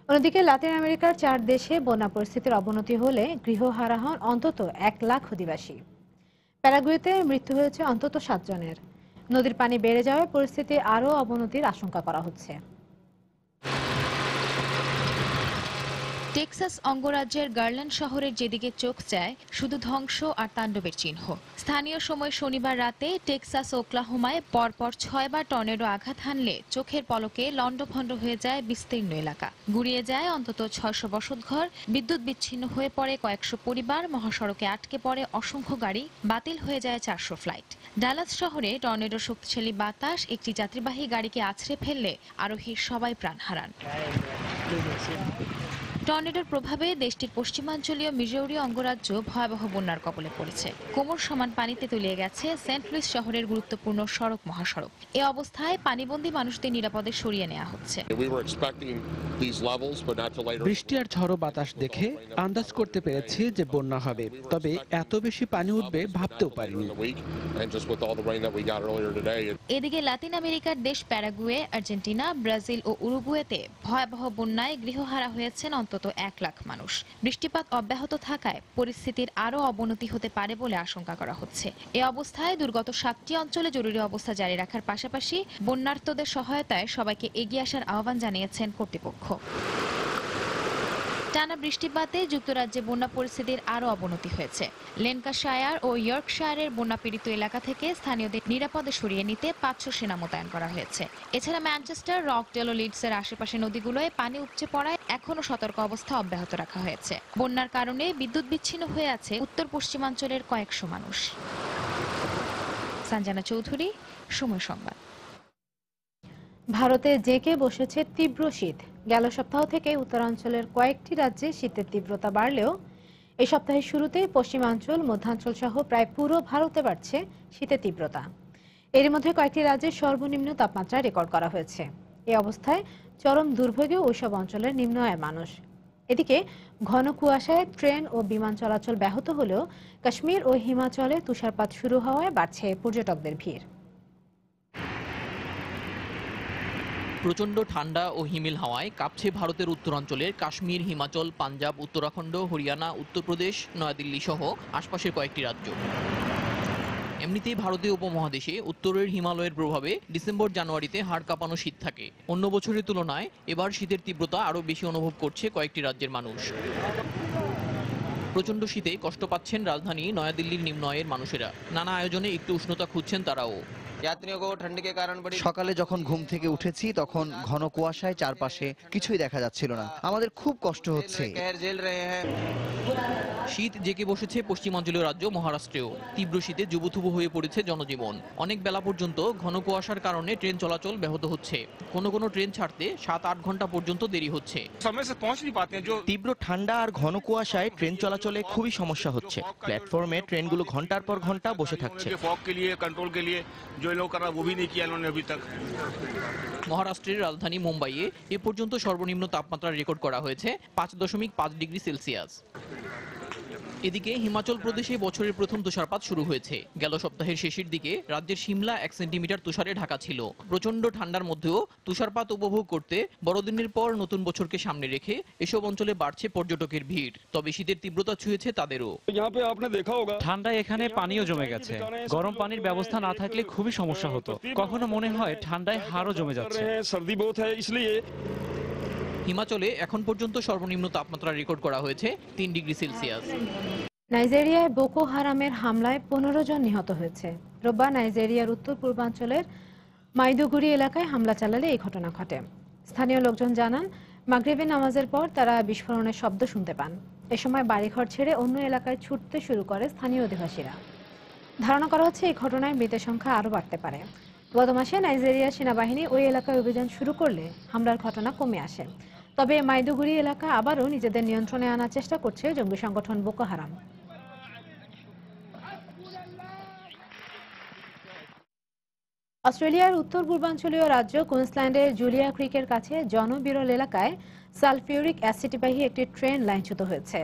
অন্যদিকে লাতিন আমেরিকার 4 দেশে বন্যা পরিস্থিতির অবনতি হলে গৃহহারা হন অন্তত 1 লাখ অধিবাসী। প্যারাগুয়েতে মৃত্যু হয়েছে অন্তত 7 জনের। নদীর পানি বেড়ে যাওয়ায় পরিস্থিতি আরও অবনতির আশঙ্কা করা হচ্ছে। টেক্সাস অঙ্গরাজ্যের গার্ল্যান্ড শহরের যেদিকে চোখ যায় শুধু ধ্বংস আর তাণ্ডবের চিহ্ন। স্থানীয় সময় শনিবার রাতে টেক্সাস ওক্লাহোমায় পরপর 6 বার টর্নেডো আঘাত হানলে চোখের পলকে লণ্ডভণ্ড হয়ে যায় বিস্তীর্ণ এলাকা। গুড়িয়ে যায় অন্তত 600 বসতঘর, বিদ্যুৎ বিচ্ছিন্ন হয়ে পড়ে কয়েকশো পরিবার, মহাসড়কে আটকে পড়ে অসংখ্য গাড়ি, বাতিল হয়ে যায় 400 ফ্লাইট। ডালাস শহরে টর্নেডোর শক্তিশালী বাতাস একটি যাত্রীবাহী গাড়িকে আছড়ে ফেললে আরোহীর সবাই প্রাণ হারান। টর্নেডোর প্রভাবে দেশটির পশ্চিমাঞ্চলীয় মিজৌরি অঙ্গরাজ্য ভয়াবহ বন্যার কবলে পড়েছে। কোমর সমান পানিতে তলিয়ে গেছে সেন্ট লুইস শহরের গুরুত্বপূর্ণ সড়ক মহাসড়ক। এ অবস্থায় পানিবন্দী মানুষদের নিরাপদে সরিয়ে নেওয়া হচ্ছে। বৃষ্টি আর ঝড়ো বাতাস দেখে আন্দাজ করতে পেরেছি যে বন্যা হবে, তবে এত বেশি পানি উঠবে ভাবতেও পারিনি। এদিকে লাতিন আমেরিকার দেশ প্যারাগুয়ে, আর্জেন্টিনা, ব্রাজিল ও উরুগুয়েতে ভয়াবহ বন্যায় গৃহহারা হয়েছেন অন্তত 1 লাখ মানুষ। বৃষ্টিপাত অব্যাহত থাকায় পরিস্থিতির আরও অবনতি হতে পারে বলে আশঙ্কা করা হচ্ছে। এ অবস্থায় দুর্গত 7টি অঞ্চলে জরুরি অবস্থা জারি রাখার পাশাপাশি বন্যার্তদের সহায়তায় সবাইকে এগিয়ে আসার আহ্বান জানিয়েছেন কর্তৃপক্ষ। টানা বৃষ্টিপাতে যুক্তরাজ্যে বন্যা পরিস্থিতির আরও অবনতি হয়েছে। ল্যাঙ্কাশায়ার ও ইয়র্কশায়ারের বন্যাপীড়িত এলাকা থেকে স্থানীয়দের নিরাপদে সরিয়ে নিতে 500 সেনা মোতায়েন করা হয়েছে। এছাড়া ম্যানচেস্টার, রকডেল ও লিডসের আশেপাশে নদীগুলোয় পানি উপচে পড়ায় এখনও সতর্ক অবস্থা অব্যাহত রাখা হয়েছে। বন্যার কারণে বিদ্যুৎ বিচ্ছিন্ন হয়ে আছে উত্তর পশ্চিমাঞ্চলের কয়েকশো মানুষ। সঞ্জনা চৌধুরী, সময় সংবাদ। ভারতে জেঁকে বসেছে তীব্র শীত। গেল সপ্তাহ থেকে উত্তরাঞ্চলের কয়েকটি রাজ্যে শীতের তীব্রতা বাড়লেও এই সপ্তাহের শুরুতে পশ্চিমাঞ্চল, মধ্যাঞ্চল সহ প্রায় পুরো ভারতে বাড়ছে শীতের তীব্রতা। এর মধ্যে কয়েকটি রাজ্যে সর্বনিম্ন তাপমাত্রা রেকর্ড করা হয়েছে। এই অবস্থায় চরম দুর্ভোগে ওইসব অঞ্চলের নিম্ন আয়ের মানুষ। এদিকে ঘন কুয়াশায় ট্রেন ও বিমান চলাচল ব্যাহত হলেও কাশ্মীর ও হিমাচলে তুষারপাত শুরু হওয়ায় বাড়ছে পর্যটকদের ভিড়। প্রচণ্ড ঠান্ডা ও হিমেল হাওয়ায় কাঁপছে ভারতের উত্তরাঞ্চলের কাশ্মীর, হিমাচল, পাঞ্জাব, উত্তরাখণ্ড, হরিয়ানা, উত্তরপ্রদেশ, নয়াদিল্লি সহ আশপাশের কয়েকটি রাজ্য। এমনিতেই ভারতীয় উপমহাদেশে উত্তরের হিমালয়ের প্রভাবে ডিসেম্বর-জানুয়ারিতে হাড় কাঁপানো শীত থাকে। অন্য বছরের তুলনায় এবার শীতের তীব্রতা আরও বেশি অনুভব করছে কয়েকটি রাজ্যের মানুষ। প্রচণ্ড শীতে কষ্ট পাচ্ছেন রাজধানী নয়াদিল্লির নিম্ন আয়ের মানুষেরা। নানা আয়োজনে একটু উষ্ণতা খুঁজছেন তারাও। সকালে যখন ঘুম থেকে উঠেছি তখন ঘন কুয়াশায় চারপাশে কিছুই দেখা যাচ্ছিল না। আমাদের খুব কষ্ট হচ্ছে। শীত জেঁকে বসেছে পশ্চিমাঞ্চলীয় রাজ্য মহারাষ্ট্রেও। তীব্র শীতে জুবুথুবু হয়ে পড়েছে জনজীবন। অনেক বেলা পর্যন্ত ঘন কুয়াশার কারণে ট্রেন চলাচল ব্যাহত হচ্ছে। কোনো কোনো ট্রেন ছাড়তে 7-8 ঘন্টা পর্যন্ত দেরি হচ্ছে। তীব্র ঠান্ডা আর ঘন কুয়াশায় ট্রেন চলাচলে খুবই সমস্যা হচ্ছে। প্ল্যাটফর্মে ট্রেনগুলো ঘন্টার পর ঘন্টা বসে থাকছে। মহারাষ্ট্রের রাজধানী মুম্বাইয়ে এ পর্যন্ত সর্বনিম্ন তাপমাত্রা রেকর্ড করা হয়েছে 5.5 ডিগ্রি সেলসিয়াস। এদিকে হিমাচল প্রদেশে বছরের প্রথম তুষারপাত শুরু হয়েছে। গেল সপ্তাহের শেষের দিকে রাজ্যের সিমলা 1 সেন্টিমিটার তুষারে ঢাকা ছিল। প্রচন্ড ঠান্ডার মধ্যেও তুষারপাত উপভোগ করতে বড়দিনের পর নতুন বছরকে সামনে রেখে এসব অঞ্চলে বাড়ছে পর্যটকের ভিড়। তবে শীতের তীব্রতা ছুঁয়েছে তাদেরও। ঠান্ডায় এখানে পানিও জমে গেছে। গরম পানির ব্যবস্থা না থাকলে খুবই সমস্যা হতো। কখনো মনে হয় ঠান্ডায় হাড়ও জমে যাচ্ছে। হিমাচলে এখন পর্যন্ত সর্বনিম্ন তাপমাত্রা রেকর্ড করা হয়েছে 3 ডিগ্রি সেলসিয়াস। নাইজেরিয়ায় বোকো হারামের হামলায় 15 জন নিহত হয়েছে। রোববার নাইজেরিয়ার উত্তর পূর্বাঞ্চলের মাইদুগুরি এলাকায় হামলা চালালে এই ঘটনা ঘটে। স্থানীয় লোকজন জানান, মাগরিবের নামাজের পর তারা বিস্ফোরণের শব্দ শুনতে পান। এ সময় বাড়িঘর ছেড়ে অন্য এলাকায় ছুটতে শুরু করে স্থানীয় অধিবাসীরা। ধারণা করা হচ্ছে এই ঘটনায় মৃতের সংখ্যা আরও বাড়তে পারে। গত মাসে নাইজেরিয়ার সেনাবাহিনী ওই এলাকায় অভিযান শুরু করলে হামলার ঘটনা কমে আসে। তবে মাইদুগুরি এলাকা আবারও নিজেদের নিয়ন্ত্রণে আনার চেষ্টা করছে জঙ্গি সংগঠন বোকো হারাম। অস্ট্রেলিয়ার উত্তর পূর্বাঞ্চলীয় রাজ্য কুইন্সল্যান্ডের জুলিয়া ক্রিকের কাছে জনবিরল এলাকায় সালফিউরিক অ্যাসিডবাহী একটি ট্রেন লাইনচ্যুত হয়েছে।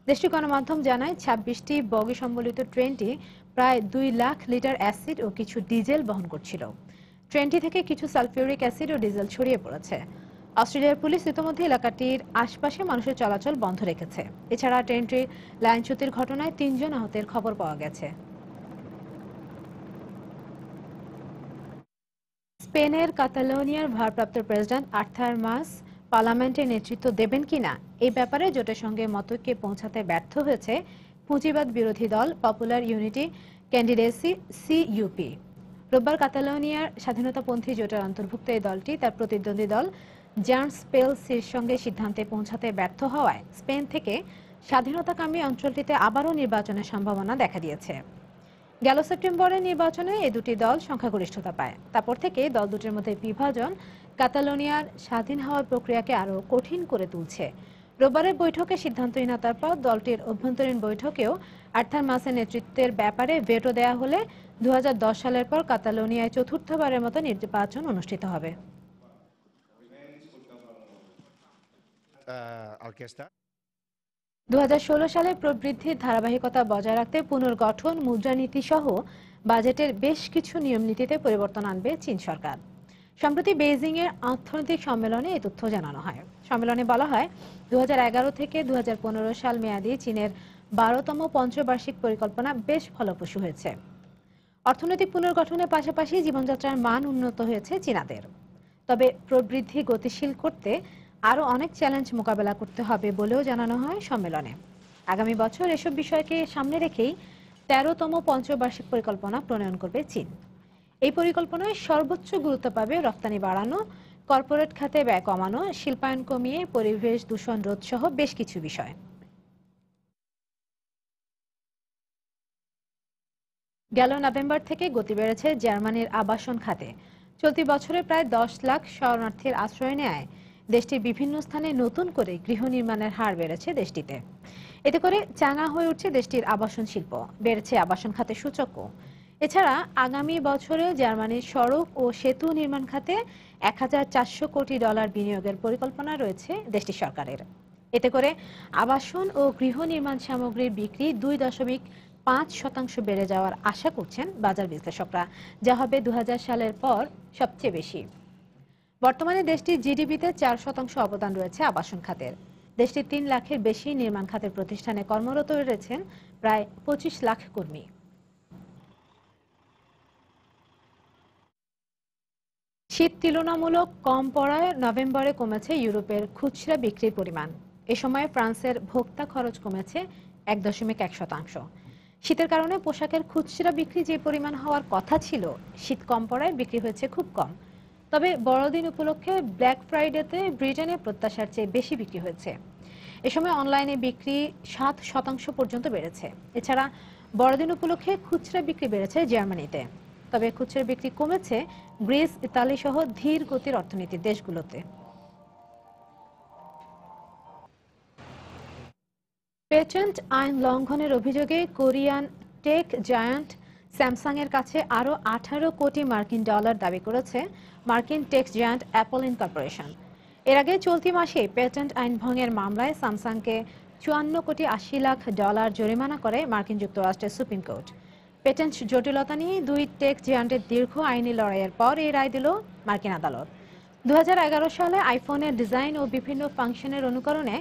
দেশটির গণমাধ্যম জানায় 26টি বগি সম্বলিত ট্রেনটি প্রায় 2 লাখ লিটার অ্যাসিড ও কিছু ডিজেল বহন করছিল। ট্রেনটি থেকে কিছু সালফিউরিক অ্যাসিড ও ডিজেল ছড়িয়ে পড়েছে। অস্ট্রেলিয়ার পুলিশ ইতিমধ্যে এলাকাটির আশপাশে মানুষের চলাচল বন্ধ রেখেছে। এছাড়া ট্রেনটির লাইনচ্যুতির ঘটনায় 3 জন আহতের খবর পাওয়া গেছে। স্পেনের কাতালোনিয়ার ভারপ্রাপ্ত প্রেসিডেন্ট আর্থার মাস পার্লামেন্টে নেতৃত্ব দেবেন কিনা এই ব্যাপারে জোটের সঙ্গে মতৈক্যে পৌঁছাতে ব্যর্থ হয়েছে পুঁজিবাদ বিরোধী দল পপুলার ইউনিটি ক্যান্ডিডেসি সিইউপি। রোববার কাতালোনিয়ার স্বাধীনতাপন্থী জোটের অন্তর্ভুক্ত এই দলটি তার প্রতিদ্বন্দ্বী দল জান্স পেলসির সঙ্গে সিদ্ধান্তে পৌঁছাতে ব্যর্থ হওয়ায় স্পেন থেকে স্বাধীনতাকামী অঞ্চলটিতে আবারও নির্বাচনের সম্ভাবনা দেখা দিয়েছে। গেল সেপ্টেম্বরের নির্বাচনে এই দুটি দল সংখ্যাগরিষ্ঠতা পায়। তারপর থেকে দল দুটির মধ্যে বিভাজন কাতালোনিয়ার স্বাধীন হওয়ার প্রক্রিয়াকে আরও কঠিন করে তুলছে। রোববারের বৈঠকে সিদ্ধান্তহীনতার পর দলটির অভ্যন্তরীণ বৈঠকেও আর্থার মাসের নেতৃত্বের ব্যাপারে ভেটো দেয়া হলে 2010 সালের পর কাতালোনিয়ায় চতুর্থবারের মতো নির্বাচন অনুষ্ঠিত হবে। 2016 সালে প্রবৃদ্ধির ধারাবাহিকতা বজায় রাখতে পুনর্গঠন, মুদ্রানীতি সহ বাজেটের বেশ কিছু নিয়মনীতিতে পরিবর্তন আনবে চীন সরকার। সম্প্রতি বেইজিং এর অর্থনৈতিক সম্মেলনে এই তথ্য জানানো হয়। সম্মেলনে বলা হয় 2011 থেকে 2015 সাল মেয়াদী চীনের 12তম পঞ্চবার্ষিক পরিকল্পনা বেশ ফলপ্রসূ হয়েছে। অর্থনৈতিক পুনর্গঠনের পাশাপাশি জীবনযাত্রার মান উন্নত হয়েছে চীনাদের। তবে প্রবৃদ্ধি গতিশীল করতে আরও অনেক চ্যালেঞ্জ মোকাবেলা করতে হবে বলেও জানানো হয় সম্মেলনে। আগামী বছর এসব বিষয়কে সামনে রেখেই 13তম পঞ্চবার্ষিক পরিকল্পনা প্রণয়ন করবে চীন। এই পরিকল্পনায় সর্বোচ্চ গুরুত্ব পাবে রপ্তানি বাড়ানো, কর্পোরেট খাতে ব্যয় কমানো, শিল্পায়ন কমিয়ে পরিবেশ দূষণ রোধ সহ বেশ কিছু বিষয়। গেল নভেম্বর থেকে গতি বেড়েছে জার্মানির আবাসন খাতে। চলতি বছরে প্রায় 10 লাখ শরণার্থীর আশ্রয় নেয় দেশটির বিভিন্ন স্থানে নতুন করে গৃহ নির্মাণের হার বেড়েছে দেশটিতে। এতে করে চাঙা হয়ে উঠছে দেশটির আবাসন শিল্প, বেড়েছে আবাসন খাতের সূচকও। এছাড়া আগামী বছরে জার্মানির সড়ক ও সেতু নির্মাণ খাতে $1400 কোটি বিনিয়োগের পরিকল্পনা রয়েছে দেশটির সরকারের। এতে করে আবাসন ও গৃহ নির্মাণ সামগ্রীর বিক্রি 2.5% বেড়ে যাওয়ার আশা করছেন বাজার বিশ্লেষকরা, যা হবে 2000 সালের পর সবচেয়ে বেশি। বর্তমানে দেশটির জিডিপিতে 4% অবদান রয়েছে আবাসন খাতের। দেশটির 3 লাখের বেশি নির্মাণ খাতের প্রতিষ্ঠানে কর্মরত রয়েছেন প্রায় 25 লাখ কর্মী। শীত তুলনামূলক কম পড়ায় নভেম্বরে কমেছে ইউরোপের খুচরা বিক্রির পরিমাণ। এ সময় ফ্রান্সের ভোক্তা খরচ কমেছে 1.1%। শীতের কারণে পোশাকের খুচরা বিক্রি যে পরিমাণ হওয়ার কথা ছিল, শীত কম পড়ায় বিক্রি হয়েছে খুব কম। তবে বড়দিন উপলক্ষে ব্ল্যাক ফ্রাইডেতে ব্রিটেনে প্রত্যাশার চেয়ে বেশি বিক্রি হয়েছে। এ সময় অনলাইনে বিক্রি 7% পর্যন্ত বেড়েছে। এছাড়া বড়দিন উপলক্ষে খুচরা বিক্রি বেড়েছে জার্মানিতে। তবে খুচরা বিক্রি কমেছে গ্রিস, ইতালি সহ ধীর গতির অর্থনীতির দেশগুলোতে। পেটেন্ট আইন লঙ্ঘনের অভিযোগে কোরিয়ান টেক জায়ান্ট স্যামসাং এর কাছে আরও $18 কোটি দাবি করেছে মার্কিন টেক জায়ান্ট অ্যাপল ইনকর্পোরেশন। এর আগে চলতি মাসে পেটেন্ট আইন ভঙ্গের মামলায় স্যামসাংকে $54 কোটি 80 লাখ জরিমানা করে মার্কিন যুক্তরাষ্ট্রের সুপ্রিম কোর্ট। পেটেন্ট জটিলতা নিয়ে দুই টেক জায়ান্টের দীর্ঘ আইনি লড়াইয়ের পর এই রায় দিল মার্কিন আদালত। 2011 সালে আইফোনের ডিজাইন ও বিভিন্ন ফাংশনের অনুকরণে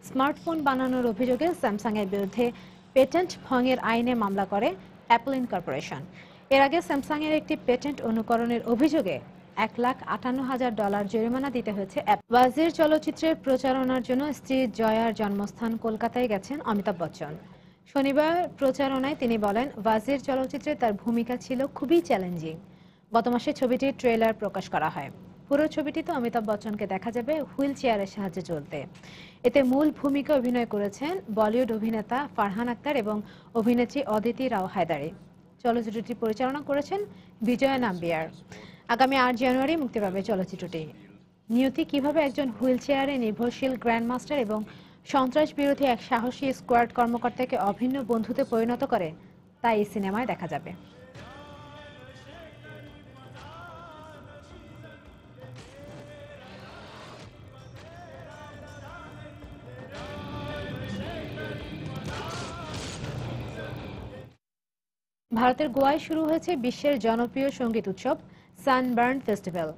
স্মার্টফোন বানানোর অভিযোগে স্যামসাং এর বিরুদ্ধে পেটেন্ট ভঙ্গের আইনে মামলা করে অ্যাপল ইনকর্পোরেশন। এর আগে স্যামসাং এর একটি পেটেন্ট অনুকরণের অভিযোগে $1,58,000 জরিমানা দিতে হয়েছে। ওয়াজির চলচ্চিত্রের প্রচারণার জন্য স্ত্রী জয়ার জন্মস্থান কলকাতায় গেছেন অমিতাভ বচ্চন। শনিবার প্রচারণায় তিনি বলেন, ওয়াজির চলচ্চিত্রে তার ভূমিকা ছিল খুবই চ্যালেঞ্জিং। গত মাসে ছবিটির ট্রেলার প্রকাশ করা হয়। পুরো ছবিটিতে অমিতাভ বচ্চনকে দেখা যাবে হুইল চেয়ারের সাহায্যে চলতে। এতে মূল ভূমিকা অভিনয় করেছেন বলিউড অভিনেতা ফারহান আক্তার এবং অভিনেত্রী অদিতি রাও হায়দারি। চলচ্চিত্রটি পরিচালনা করেছেন বিজয় নাম্বিয়ার। আগামী 8 জানুয়ারি মুক্তি পাবে চলচ্চিত্রটি। নিয়তি কিভাবে একজন হুইল চেয়ারে নির্ভরশীল গ্র্যান্ডমাস্টার এবং সন্ত্রাস বিরোধী এক সাহসী স্কোয়াড কর্মকর্তাকে অভিন্ন বন্ধুতে পরিণত করে, তা এই সিনেমায় দেখা যাবে। ভারতের গোয়ায় শুরু হয়েছে বিশ্বের জনপ্রিয় সঙ্গীত উৎসব সানবার্ন ফেস্টিভ্যাল।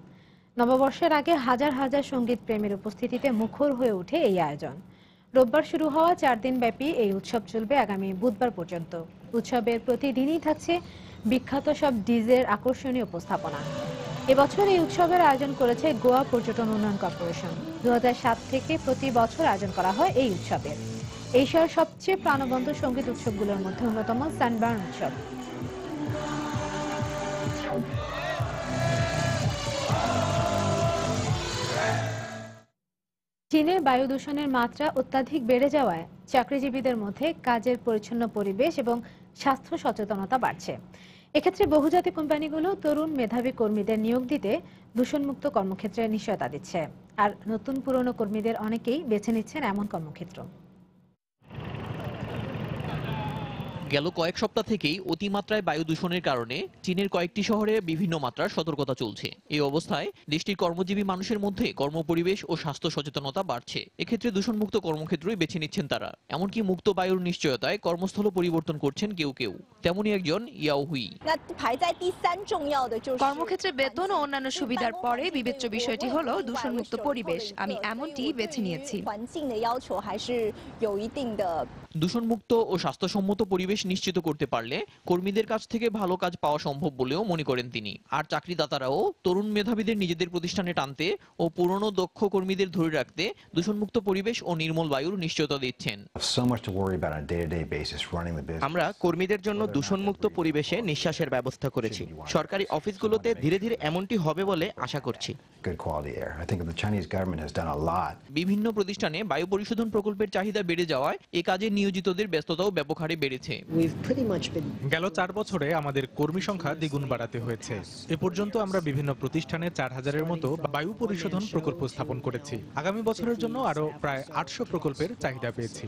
নববর্ষের আগে হাজার হাজার সঙ্গীত প্রেমীর উপস্থিতিতে মুখর হয়ে ওঠে এই আয়োজন। রোববার শুরু হওয়া 4 দিন ব্যাপী এই উৎসব চলবে আগামী বুধবার পর্যন্ত। উৎসবের প্রতিদিনই থাকছে বিখ্যাত সব ডিজের আকর্ষণীয় উপস্থাপনা। এবছর এই উৎসবের আয়োজন করেছে গোয়া পর্যটন উন্নয়ন কর্পোরেশন। 2007 থেকে প্রতি বছর আয়োজন করা হয় এই উৎসবের। এশিয়ার সবচেয়ে প্রাণবন্ত সঙ্গীত উৎসবগুলোর মধ্যে অন্যতম সানবার্ন উৎসব। চীনে বায়ু দূষণের মাত্রা অত্যাধিক বেড়ে যাওয়ায় চাকরিজীবীদের মধ্যে কাজের পরিচ্ছন্ন পরিবেশ এবং স্বাস্থ্য সচেতনতা বাড়ছে। এক্ষেত্রে বহুজাতিক কোম্পানিগুলো তরুণ মেধাবী কর্মীদের নিয়োগ দিতে দূষণমুক্ত কর্মক্ষেত্রে নিশ্চয়তা দিচ্ছে। আর নতুন পুরনো কর্মীদের অনেকেই বেছে নিচ্ছেন এমন কর্মক্ষেত্র। গেল কয়েক সপ্তাহ থেকেই অতিমাত্রায় বায়ু দূষণের কারণে চীনের কয়েকটি শহরে বিভিন্ন মাত্রার সতর্কতা চলছে। এই অবস্থায় দেশটির কর্মজীবী মানুষের মধ্যে কর্মপরিবেশ ও স্বাস্থ্য সচেতনতা বাড়ছে। এক্ষেত্রে দূষণমুক্ত কর্মক্ষেত্রই বেছে নিচ্ছেন তারা। এমনকি মুক্ত বায়ুর নিশ্চয়তায় কর্মস্থল পরিবর্তন করছেন কেউ কেউ। তেমনই একজন ইয়াও হুই। কর্মক্ষেত্রে বেতন ও অন্যান্য সুবিধার পরে বিবেচ্য বিষয়টি হলো দূষণমুক্ত পরিবেশ। আমি এমনটি বেছে নিয়েছি। দূষণমুক্ত ও স্বাস্থ্যসম্মত পরিবেশ নিশ্চিত করতে পারলে কর্মীদের কাছ থেকে ভালো কাজ পাওয়া সম্ভব বলেও মনে করেন তিনি। আর চাকরিদাতারাও তরুণ মেধাবীদের নিজেদের প্রতিষ্ঠানে টানতে ও পুরনো দক্ষ কর্মীদের ধরে রাখতে দূষণমুক্ত পরিবেশ ও নির্মল বায়ুর নিশ্চয়তা দিচ্ছেন। আমরা কর্মীদের জন্য দূষণমুক্ত পরিবেশে নিঃশ্বাসের ব্যবস্থা করেছি। সরকারি অফিসগুলোতে ধীরে ধীরে এমনটি হবে বলে আশা করছি। বিভিন্ন প্রতিষ্ঠানে বায়ু পরিশোধন প্রকল্পের চাহিদা বেড়ে যাওয়ায় এ কাজে নিয়োজিতদের ব্যস্ততাও ব্যাপক হারে বেড়েছে। গেল 4 বছরে আমাদের কর্মী সংখ্যা দ্বিগুণ বাড়াতে হয়েছে। এ পর্যন্ত আমরা বিভিন্ন প্রতিষ্ঠানে 4000-এর মতো বায়ু পরিশোধন প্রকল্প স্থাপন করেছি। আগামী বছরের জন্য আরো প্রায় 800 প্রকল্পের চাহিদা পেয়েছি।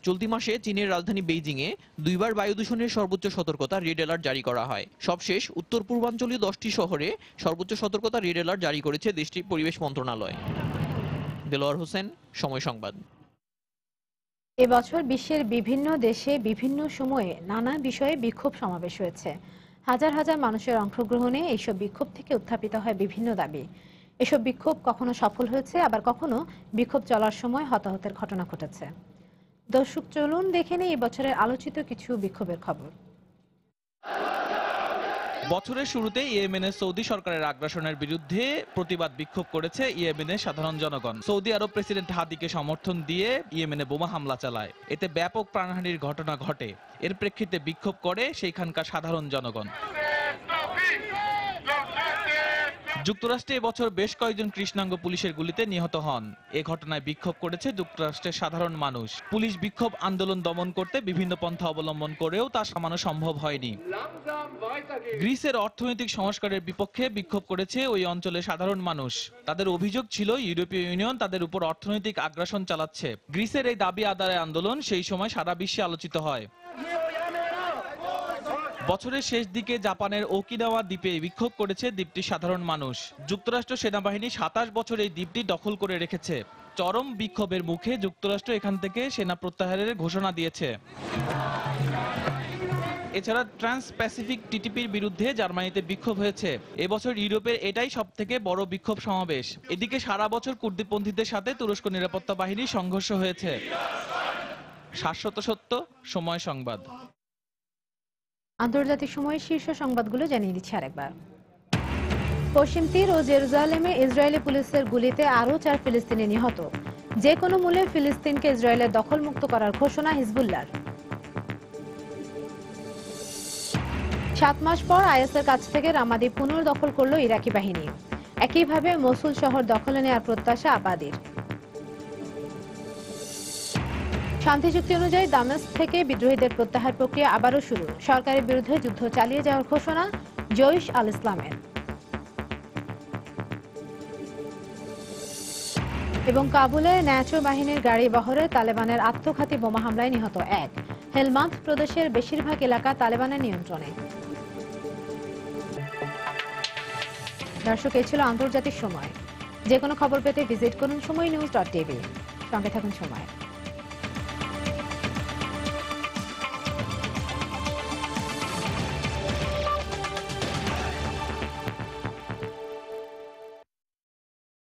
চলতি মাসে চীনের রাজধানী বেইজিং এ 2বার বায়ু দূষণের সর্বোচ্চ সতর্কতা রেড অ্যালার্ট জারি করা হয়। সবশেষ উত্তর পূর্বাঞ্চলীয় 10টি শহরে সর্বোচ্চ সতর্কতা রেড অ্যালার্ট জারি করেছে দেশটির পরিবেশ মন্ত্রণালয়। দেলোয়ার হোসেন, সময় সংবাদ। এবছর বিশ্বের বিভিন্ন দেশে বিভিন্ন সময়ে নানা বিষয়ে বিক্ষোভ সমাবেশ হয়েছে। হাজার হাজার মানুষের অংশগ্রহণে এইসব বিক্ষোভ থেকে উত্থাপিত হয় বিভিন্ন দাবি। এসব বিক্ষোভ কখনো সফল হয়েছে, আবার কখনো বিক্ষোভ চলার সময় হতাহতের ঘটনা ঘটেছে। দর্শক, চলুন দেখে নেই এবছরের আলোচিত কিছু বিক্ষোভের খবর। বছরের শুরুতে ইয়েমেনের সৌদি সরকারের আগ্রাসনের বিরুদ্ধে প্রতিবাদ বিক্ষোভ করেছে ইয়েমেনের সাধারণ জনগণ। সৌদি আরব প্রেসিডেন্ট হাদিকে সমর্থন দিয়ে ইয়েমেনে বোমা হামলা চালায়। এতে ব্যাপক প্রাণহানির ঘটনা ঘটে। এর প্রেক্ষিতে বিক্ষোভ করে সেইখানকার সাধারণ জনগণ। যুক্তরাষ্ট্রে এবছর বেশ কয়েকজন কৃষ্ণাঙ্গ পুলিশের গুলিতে নিহত হন। এ ঘটনায় বিক্ষোভ করেছে যুক্তরাষ্ট্রের সাধারণ মানুষ। পুলিশ বিক্ষোভ আন্দোলন দমন করতে বিভিন্ন পন্থা অবলম্বন করেও তা থামানো সম্ভব হয়নি। গ্রিসের অর্থনৈতিক সংস্কারের বিপক্ষে বিক্ষোভ করেছে ওই অঞ্চলের সাধারণ মানুষ। তাদের অভিযোগ ছিল ইউরোপীয় ইউনিয়ন তাদের উপর অর্থনৈতিক আগ্রাসন চালাচ্ছে। গ্রিসের এই দাবি আদায়ের আন্দোলন সেই সময় সারা বিশ্বে আলোচিত হয়। বছরের শেষ দিকে জাপানের ওকিনাওয়া দ্বীপে বিক্ষোভ করেছে দ্বীপটির সাধারণ মানুষ। যুক্তরাষ্ট্র সেনাবাহিনী 27 বছর এই দ্বীপটি দখল করে রেখেছে। চরম বিক্ষোভের মুখে যুক্তরাষ্ট্র এখান থেকে সেনা প্রত্যাহারের ঘোষণা দিয়েছে। এছাড়া ট্রান্স প্যাসিফিক টিটিপির বিরুদ্ধে জার্মানিতে বিক্ষোভ হয়েছে। এবছর ইউরোপের এটাই সবথেকে বড় বিক্ষোভ সমাবেশ। এদিকে সারা বছর কুর্দিপন্থীদের সাথে তুরস্ক নিরাপত্তা বাহিনীর সংঘর্ষ হয়েছে। শাশ্বত সত্য, সময় সংবাদ। আন্তর্জাতিক সময়ের শীর্ষ সংবাদগুলো জানিয়ে দিচ্ছি আরেকবার। পশ্চিম তীর ও জেরুজালেমে ইসরায়েলি পুলিশের গুলিতে আরও 4 ফিলিস্তিনি নিহত। যে কোনো মূল্যে ফিলিস্তিনকে ইসরায়েলের দখলমুক্ত করার ঘোষণা হিজবুল্লাহর। 7 মাস পর আইএসের কাছ থেকে রামাদি পুনর্দখল করল ইরাকি বাহিনী। একইভাবে মসুল শহর দখলে নেওয়ার প্রত্যাশা আবাদির। শান্তি চুক্তি অনুযায়ী দামেস্ক থেকে বিদ্রোহীদের প্রত্যাহার প্রক্রিয়া আবারও শুরু। সরকারের বিরুদ্ধে যুদ্ধ চালিয়ে যাওয়ার ঘোষণা জৈশ আল ইসলামের। এবং কাবুলে ন্যাটো বাহিনীর গাড়ি বহরে তালেবানের আত্মঘাতী বোমা হামলায় নিহত 1। হেলমান্দ প্রদেশের বেশিরভাগ এলাকা তালেবানের নিয়ন্ত্রণে। দর্শক, এই ছিল আন্তর্জাতিক সময়। যে কোনো খবর পেতে ভিজিট করুন সময়নিউজ.tv। সঙ্গে থাকুন সময়।